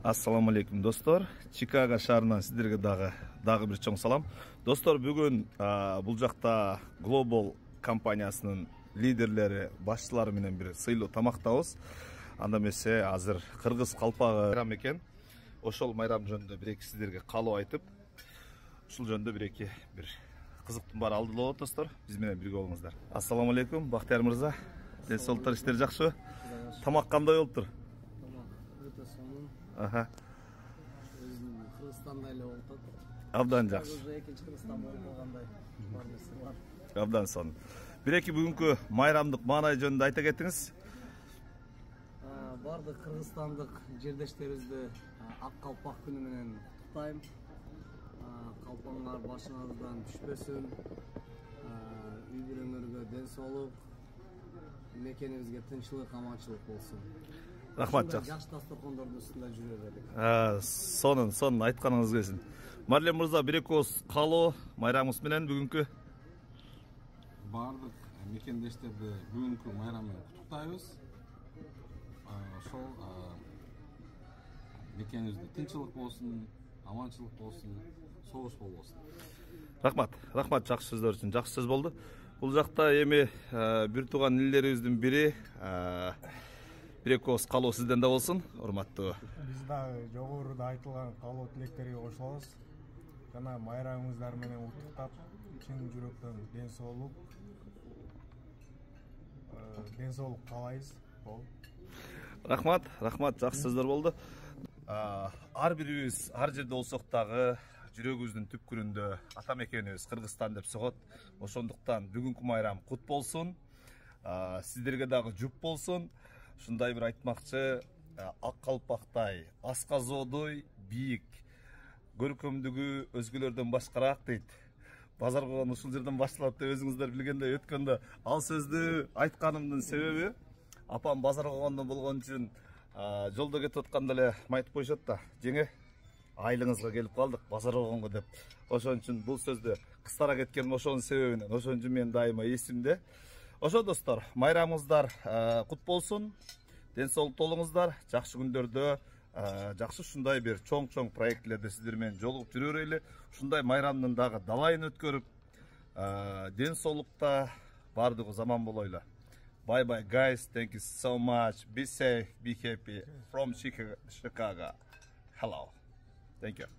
Ассаламу алейкум достор. Чикаго шаарынан сиздерге дагы бир чоң салам. Достор, бүгүн бул жакта Global компаниясынын лидерлери, башчылары менен бир сыйлуу тамактабыз. Анда эмесе азыр кыргыз калпагы майрам экен. Ошол майрам жөнүндө бир-эки сиздерге каалоо айтып, ушул жөнүндө бир-эки бир кызыктын баары алдылып болот достор. Биз менен бирге болуңуздар. Ассаламу алейкум, Бактияр мырза. Ден соолуктар, иштер жакшыбы? Тамак кандай болуптур? Өтө сонун. Өзүнүн Кыргызстанда эле болуп атат. Абдан жакшы. Уже экинчи Кыргызстан болуп калгандай бар нерсе бар. Абдан сонун. Бир-эки бүгүнкү майрамдык маанай жөнүндө айта кетиңиз. Бардык кыргызстандык жердештерибизди Ак Калпак күнү менен куттуктайм. Калпаңар башыңыздан түшпөсүн. Үй бүлөңөргө ден соолук, мекенибизге тынччылык, аманчылык болсун. Рахмат, жакшы. Жакшы дасторкондордун үстүндө жүрө берели. Сонун айтканыңыз келсин. Марлен мырза, бир-эки ооз каалоо майрамыңыз менен бүгүнкү. Бардык мекендештерди бүгүнкү майрам менен куттуктайбыз. Ошол мекенибизде тынччылык болсун, аманчылык болсун, согуш болбосун. Рахмат жакшы сөздөр үчүн. Жакшы сөз болду. Бул жакта эми бир тууган инилерибиздин бири бир-эки ооз каалоо сизден да болсун, урматтуу. Биз дагы жогоруда айтылган каалоо тилектерге кошулабыз. Жана майрамыңыздар менен куттуктап, чын жүрөктөн ден соолук каалайбыз. Рахмат, жакшы сөздөр болду. Ар бирибиз ар жерде болсок дагы жүрөгүбүздүн түпкүрүндө ата мекенибиз Кыргызстан деп согот. Ошондуктан бүгүнкү майрам кут болсун. Сиздерге дагы жуп болсун. Ушундай бир айтмакчы, Ак Калпактай асказоодой бийик, көркөмдүгү өзгөлөрдөн башкараак дейт. Базар болгон ушул жерден башталат деп өзүңүздөр билгендей, өткөндө ал сөздү айтканымдын себеби апам базар болгондо болгон үчүн жолдо кетип атканда эле айтып коюшат да, жеңе айылыңызга келип калдык базар болгонго деп. Ошон үчүн бул сөздү кыстара кеткеним ошонун себебинен. Ошон үчүн мен дайыма эсимде. Ошо достор, майрамыңыздар кут болсун. Ден соолук болуңуздар. Жакшы күндөрдө жакшы ушундай бир чоң проектлерде сиздер менен жолугуп жүрө берели. Ушундай майрамдын дагы далайын өткөрүп, ден соолукта бардыгы заман болойлу. Bye bye guys, thank you so much. Be safe, be happy from Chicago. Hello. Thank you.